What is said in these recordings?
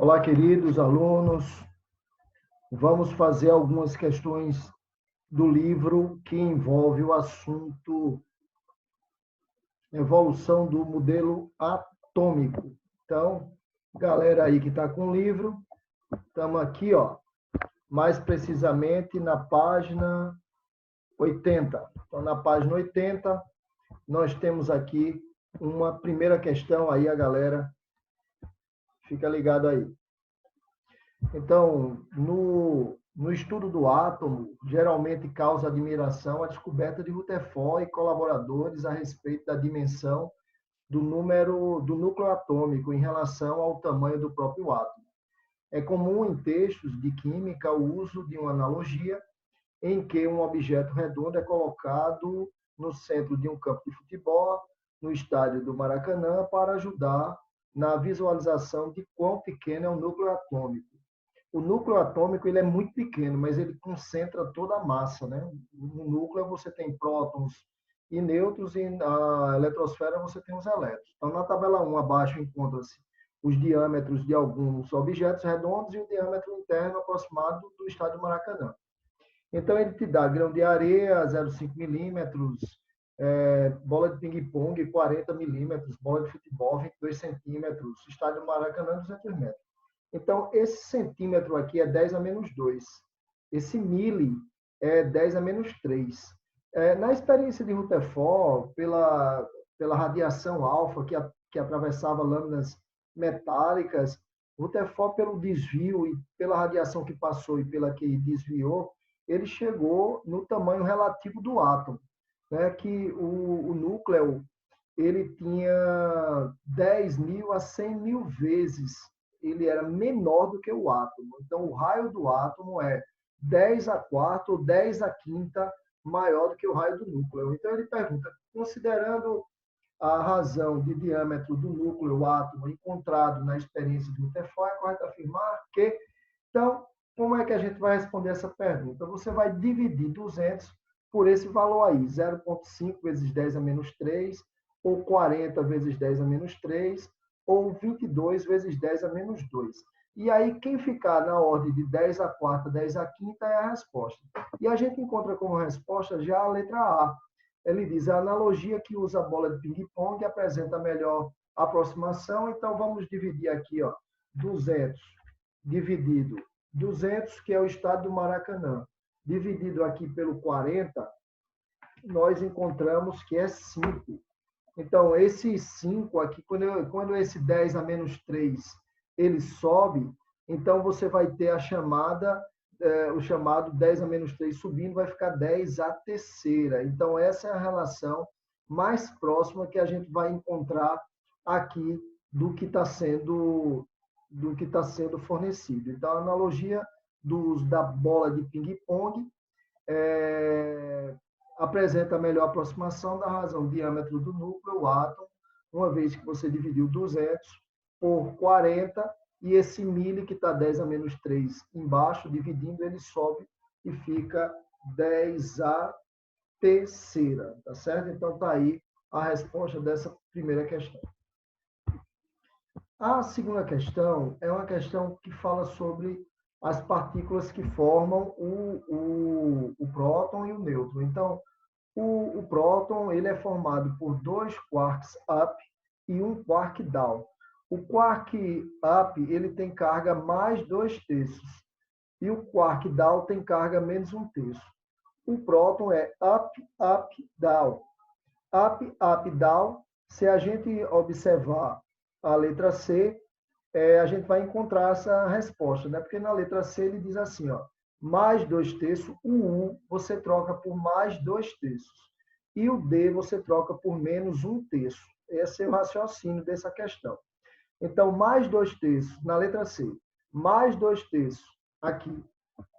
Olá, queridos alunos. Vamos fazer algumas questões do livro que envolve o assunto evolução do modelo atômico. Então, galera aí que está com o livro, estamos aqui, mais precisamente na página 80. Então, na página 80, nós temos aqui uma primeira questão aí, a galera fica ligado aí. Então, no estudo do átomo, geralmente causa admiração a descoberta de Rutherford e colaboradores a respeito da dimensão do núcleo atômico em relação ao tamanho do próprio átomo. É comum em textos de química o uso de uma analogia em que um objeto redondo é colocado no centro de um campo de futebol, no estádio do Maracanã, para ajudar na visualização de quão pequeno é o núcleo atômico. O núcleo atômico ele é muito pequeno, mas ele concentra toda a massa, né? No núcleo você tem prótons e nêutrons, e na eletrosfera você tem os elétrons. Então, na tabela 1, abaixo, encontra-se os diâmetros de alguns objetos redondos e o diâmetro interno aproximado do estádio Maracanã. Então, ele te dá grão de areia, 0,5 milímetros, bola de ping-pong, 40 milímetros, bola de futebol, 22 centímetros, estádio Maracanã, 200 metros. Então, esse centímetro aqui é 10 a menos 2. Esse mili é 10 a menos 3. Na experiência de Rutherford, pela radiação alfa que atravessava lâminas metálicas, Rutherford, pelo desvio e pela radiação que passou e pela que desviou, ele chegou no tamanho relativo do átomo, né? Que o núcleo ele tinha 10.000 a 100.000 vezes, ele era menor do que o átomo. Então, o raio do átomo é 10 a quarta ou 10 a quinta maior do que o raio do núcleo. Então, ele pergunta, considerando a razão de diâmetro do núcleo, o átomo, encontrado na experiência de Rutherford, é correto afirmar que... Então, como é que a gente vai responder essa pergunta? Você vai dividir 200 por esse valor aí, 0,5 vezes 10 a menos 3, ou 40 vezes 10 a menos 3, ou 22 vezes 10 a menos 2. E aí, quem ficar na ordem de 10 a quarta, 10 a quinta é a resposta. E a gente encontra como resposta já a letra A. Ele diz, a analogia que usa a bola de ping-pong apresenta a melhor aproximação. Então, vamos dividir aqui, 200 dividido 200, que é o estádio do Maracanã, dividido aqui pelo 40, nós encontramos que é 5. Então, esse 5 aqui, quando esse 10 a menos 3 ele sobe, então você vai ter a chamada, o chamado 10 a menos 3 subindo, vai ficar 10 a terceira. Então, essa é a relação mais próxima que a gente vai encontrar aqui do que está sendo fornecido. Então, a analogia do uso da bola de ping-pong apresenta a melhor aproximação da razão diâmetro do núcleo, o átomo, uma vez que você dividiu 200 por 40, e esse mili, que está 10 a menos 3 embaixo, dividindo, ele sobe e fica 10 a terceira, tá certo? Então, está aí a resposta dessa primeira questão. A segunda questão é uma questão que fala sobre as partículas que formam o próton e o nêutron. Então, o próton ele é formado por 2 quarks up e 1 quark down. O quark up ele tem carga mais 2/3 e o quark down tem carga menos 1/3. O próton é up, up, down. Up, up, down. Se a gente observar a letra C, a gente vai encontrar essa resposta, né? Porque na letra C ele diz assim, mais 2/3, o U você troca por mais 2/3. E o D você troca por menos 1/3. Esse é o raciocínio dessa questão. Então, mais 2/3 na letra C, mais 2/3 aqui,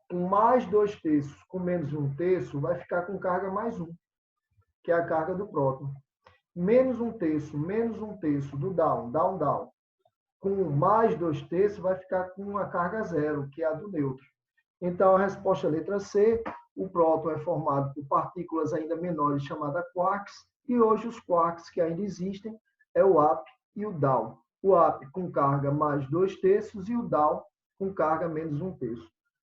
com mais 2/3 com menos 1/3, vai ficar com carga mais 1, que é a carga do próton. Menos 1/3 do down, down, down, com mais 2/3 vai ficar com uma carga zero, que é a do nêutron. Então, a resposta é a letra C. O próton é formado por partículas ainda menores chamadas quarks, e hoje os quarks que ainda existem é o up e o down. o up com carga mais 2/3 e o down com carga menos 1/3.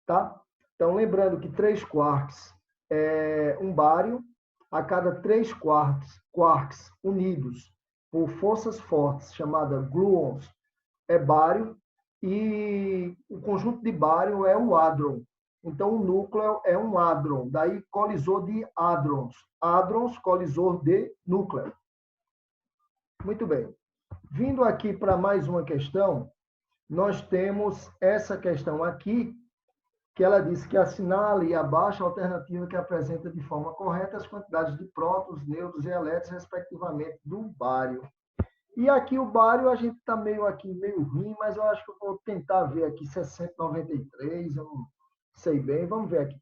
Tá? Então, lembrando que 3 quarks é um bário, a cada 3 quarks unidos por forças fortes, chamada gluons, é bário, e o conjunto de bário é o hadron. Então, o núcleo é um hadron, daí colisor de hadrons. Hadrons, colisor de núcleo. Muito bem. Vindo aqui para mais uma questão, nós temos essa questão aqui, que ela diz que assinale abaixo a alternativa que apresenta de forma correta as quantidades de prótons, nêutrons e elétrons, respectivamente, do bário. E aqui o bário, a gente está meio ruim, mas eu acho que eu vou tentar ver aqui 693, eu não sei bem, vamos ver aqui.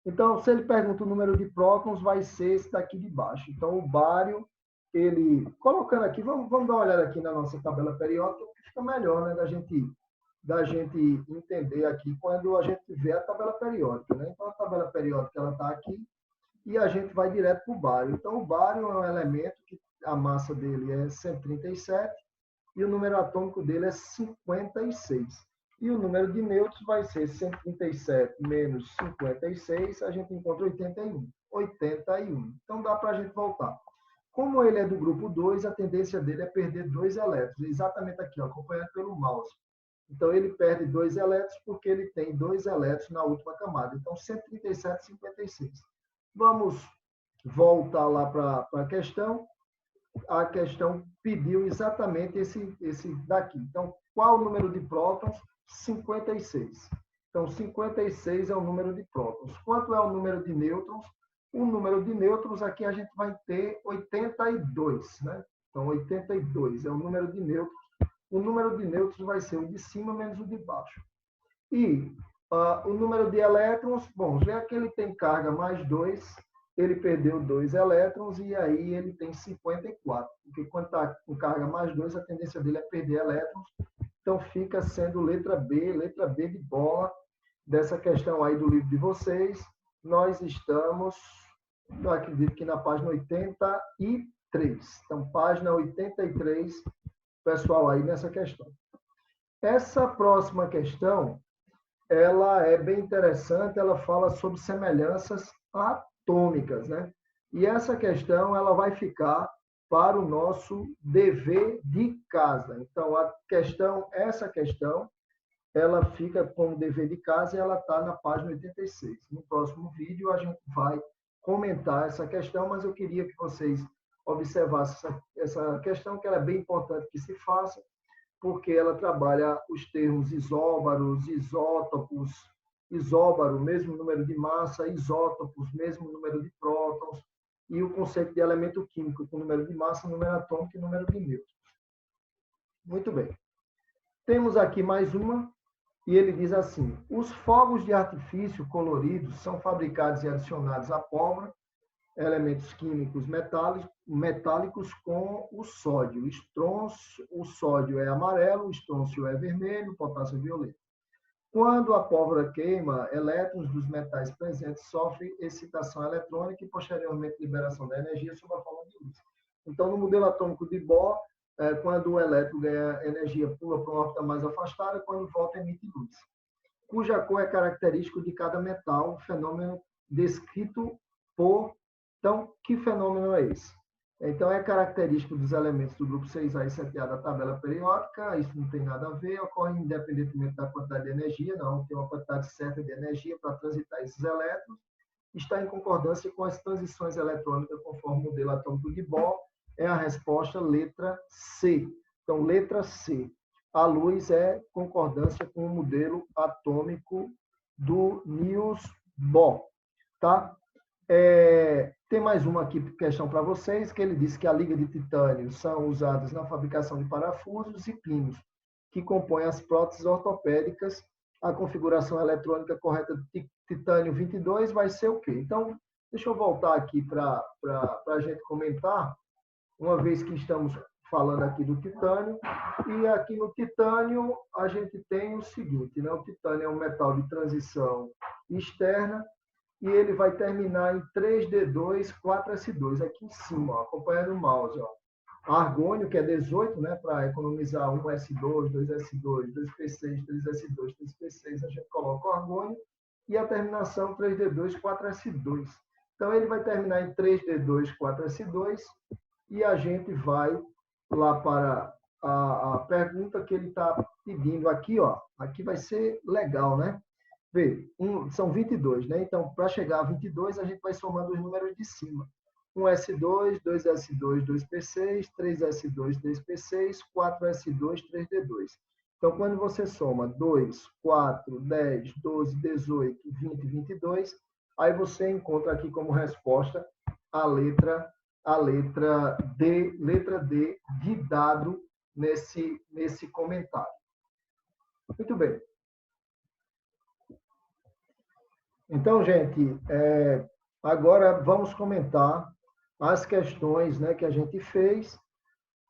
Então, se ele pergunta o número de prótons, vai ser esse daqui de baixo. Então, o bário, ele... Colocando aqui, vamos dar uma olhada aqui na nossa tabela periódica, que fica melhor, né, da gente entender aqui quando a gente vê a tabela periódica, né? Então, a tabela periódica, ela está aqui e a gente vai direto para o bário. Então, o bário é um elemento que a massa dele é 137 e o número atômico dele é 56. E o número de nêutrons vai ser 137 menos 56, a gente encontra 81. 81. Então, dá para a gente voltar. Como ele é do grupo 2, a tendência dele é perder 2 elétrons. Exatamente aqui, ó, acompanhado pelo mouse. Então, ele perde 2 elétrons porque ele tem 2 elétrons na última camada. Então, 137, 56. Vamos voltar lá para a questão. A questão pediu exatamente esse daqui. Então, qual o número de prótons? 56. Então, 56 é o número de prótons. Quanto é o número de nêutrons? O número de nêutrons aqui a gente vai ter 82, né? Então, 82 é o número de nêutrons. O número de nêutrons vai ser o de cima menos o de baixo. E o número de elétrons, bom, já que ele tem carga mais 2, ele perdeu 2 elétrons e aí ele tem 54. Porque quando está com carga mais 2, a tendência dele é perder elétrons. Então, fica sendo letra B de bola, dessa questão aí do livro de vocês. Nós estamos, eu acredito que na página 83. Então, página 83, pessoal, aí nessa questão. Essa próxima questão, ela é bem interessante, ela fala sobre semelhanças atômicas, né? E essa questão, ela vai ficar para o nosso dever de casa. Então, essa questão, ela fica como dever de casa e ela está na página 86. No próximo vídeo, a gente vai comentar essa questão, mas eu queria que vocês observassem essa questão, que ela é bem importante que se faça, porque ela trabalha os termos isóbaros, isótopos, isóbaro, mesmo número de massa, isótopos, mesmo número de prótons, e o conceito de elemento químico, com número de massa, número atômico e número de nêutrons. Muito bem. Temos aqui mais uma, e ele diz assim: os fogos de artifício coloridos são fabricados e adicionados à pólvora, elementos químicos metálicos com o sódio. O sódio é amarelo, o estrôncio é vermelho, o potássio é violeta. Quando a pólvora queima, elétrons dos metais presentes sofrem excitação eletrônica e, posteriormente, liberação da energia sob a forma de luz. Então, no modelo atômico de Bohr, quando o elétron ganha energia, pula para uma órbita mais afastada, quando volta, emite luz. Cuja cor é característico de cada metal, fenômeno descrito por... Então, que fenômeno é esse? Então, é característico dos elementos do grupo 6A e 7A da tabela periódica, isso não tem nada a ver, ocorre independentemente da quantidade de energia, não, tem uma quantidade certa de energia para transitar esses elétrons, está em concordância com as transições eletrônicas conforme o modelo atômico de Bohr, é a resposta letra C. Então, letra C. A luz é concordância com o modelo atômico do Niels Bohr, tá? Tem mais uma aqui, questão para vocês, que ele disse que a liga de titânio são usadas na fabricação de parafusos e pinos, que compõem as próteses ortopédicas. A configuração eletrônica correta de titânio 22 vai ser o quê? Então, deixa eu voltar aqui para a gente comentar, uma vez que estamos falando aqui do titânio. E aqui no titânio, a gente tem o seguinte, né? O titânio é um metal de transição externa, e ele vai terminar em 3D2, 4S2, aqui em cima, ó, acompanhando o mouse. Ó. Argônio, que é 18, né, para economizar 1s2, 2s2, 2p6, 3s2, 3p6, a gente coloca o argônio, e a terminação 3d2, 4s2. Então, ele vai terminar em 3d2, 4s2, e a gente vai lá para a pergunta que ele está pedindo aqui, ó. Aqui vai ser legal, né? Vê, são 22, né? Então, para chegar a 22, a gente vai somando os números de cima. 1S2, 2S2, 2P6, 3S2, 3P6, 4S2, 3D2. Então, quando você soma 2, 4, 10, 12, 18, 20, 22, aí você encontra aqui como resposta a letra D de dado nesse comentário. Muito bem. Então, gente, agora vamos comentar as questões, né, que a gente fez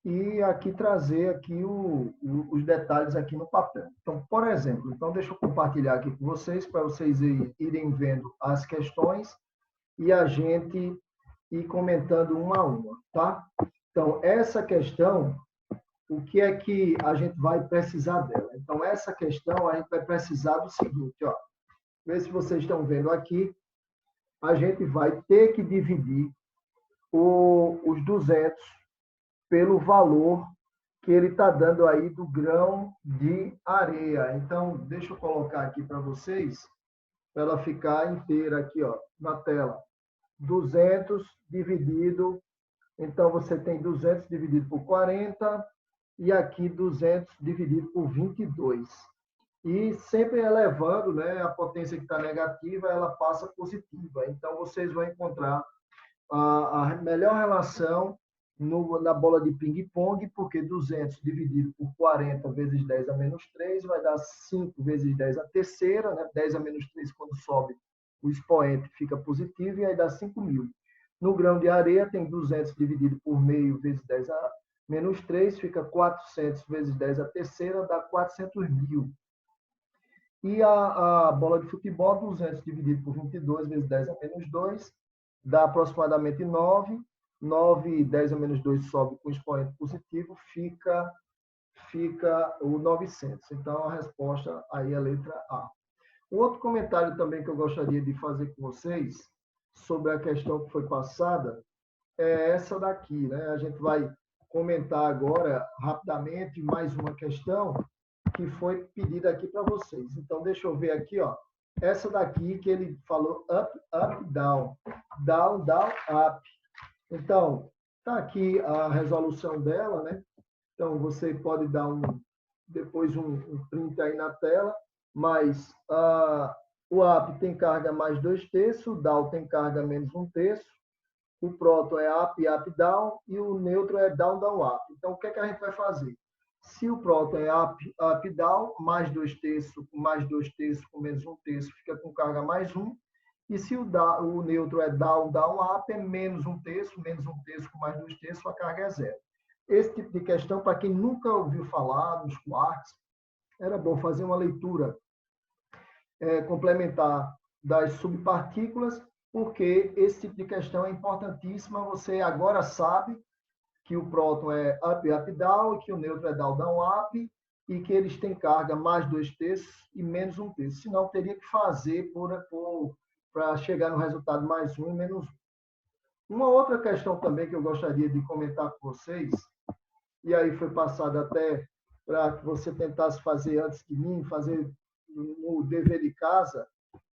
e aqui trazer aqui os detalhes aqui no papel. Então, por exemplo, deixa eu compartilhar aqui com vocês para vocês irem vendo as questões e a gente ir comentando uma a uma, tá? Então, essa questão, o que é que a gente vai precisar dela? Então, essa questão a gente vai precisar do seguinte, ó. Vê se vocês estão vendo aqui. A gente vai ter que dividir os 200 pelo valor que ele está dando aí do grão de areia. Então, deixa eu colocar aqui para vocês, para ela ficar inteira aqui, ó, na tela. 200 dividido, então você tem 200 dividido por 40 e aqui 200 dividido por 22. E sempre elevando, né, a potência que está negativa, ela passa positiva. Então, vocês vão encontrar a melhor relação na bola de ping-pong, porque 200 dividido por 40 vezes 10 a menos 3 vai dar 5 vezes 10 a terceira, né? 10 a menos 3, quando sobe, o expoente fica positivo, e aí dá 5.000. No grão de areia, tem 200 dividido por meio vezes 10 a menos 3, fica 400 vezes 10 a terceira, dá 400.000. E a bola de futebol, 200 dividido por 22 vezes 10 a menos 2, dá aproximadamente 9. 9 e 10 a menos 2 sobe com expoente positivo, fica o 900. Então, a resposta aí é a letra A. Um outro comentário também que eu gostaria de fazer com vocês sobre a questão que foi passada é essa daqui, né? A gente vai comentar agora rapidamente mais uma questão que foi pedida aqui para vocês. Então, deixa eu ver aqui, ó. Essa daqui que ele falou up, up, down. Down, down, up. Então, tá aqui a resolução dela, né? Então, você pode dar depois um print aí na tela, mas o up tem carga mais 2/3, o down tem carga menos 1/3, o próton é up, up, down, e o neutro é down, down, up. Então, o que é que a gente vai fazer? Se o próton é up, up, down, mais 2/3, mais 2/3 com menos 1/3, fica com carga mais 1. E se o neutro é down, down, up, é menos 1/3, menos 1/3 com mais 2/3, a carga é zero. Esse tipo de questão, para quem nunca ouviu falar nos quarks, era bom fazer uma leitura complementar das subpartículas, porque esse tipo de questão é importantíssima. Você agora sabe que o próton é up, up, down, e que o neutro é down, down, up, e que eles têm carga mais 2/3 e menos 1/3. Senão, teria que fazer para chegar no resultado mais 1 e menos 1. Uma outra questão também que eu gostaria de comentar com vocês, e aí foi passada até para que você tentasse fazer antes de mim, fazer no dever de casa,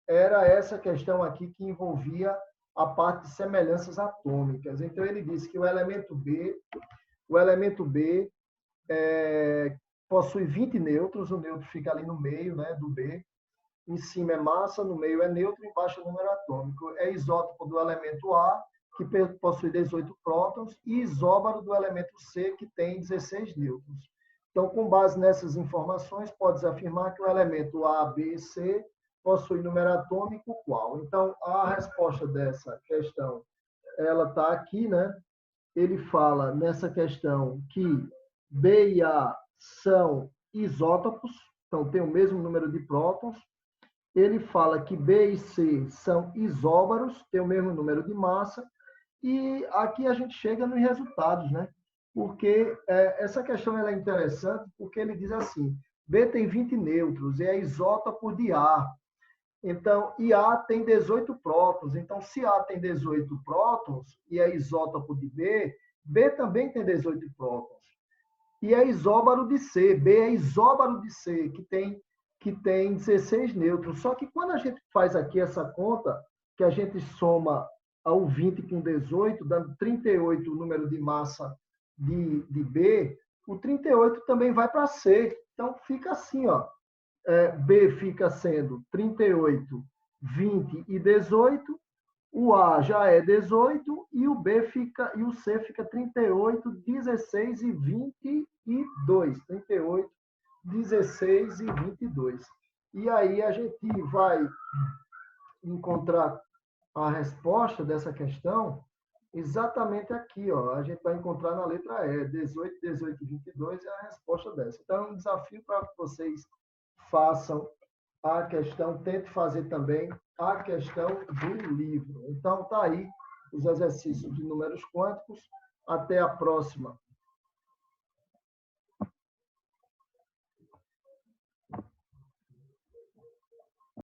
era essa questão aqui que envolvia a parte de semelhanças atômicas. Então, ele disse que o elemento B possui 20 nêutrons, o nêutron fica ali no meio, né, do B. Em cima é massa, no meio é nêutron, embaixo é número atômico. É isótopo do elemento A, que possui 18 prótons, e isóbaro do elemento C, que tem 16 nêutrons. Então, com base nessas informações, pode-se afirmar que o elemento A, B e C possui número atômico qual? Então, a resposta dessa questão, ela está aqui, né? Ele fala nessa questão que B e A são isótopos, então tem o mesmo número de prótons. Ele fala que B e C são isóbaros, tem o mesmo número de massa. E aqui a gente chega nos resultados, né? porque essa questão ela é interessante, porque ele diz assim, B tem 20 nêutrons e é isótopo de A. Então, e A tem 18 prótons. Então, se A tem 18 prótons e é isótopo de B, B também tem 18 prótons. E é isóbaro de C. B é isóbaro de C, que tem 16 nêutrons. Só que quando a gente faz aqui essa conta, que a gente soma ao 20 com 18, dando 38 o número de massa de B, o 38 também vai para C. Então, fica assim, ó. B fica sendo 38, 20 e 18, o A já é 18 e o B fica e o C fica 38, 16 e 22. 38, 16 e 22. E aí a gente vai encontrar a resposta dessa questão exatamente aqui, ó. A gente vai encontrar na letra E, 18, 18 e 22 é a resposta dessa. Então, é um desafio para que vocês façam a questão, tente fazer também a questão do livro. Então, tá aí os exercícios de números quânticos. Até a próxima.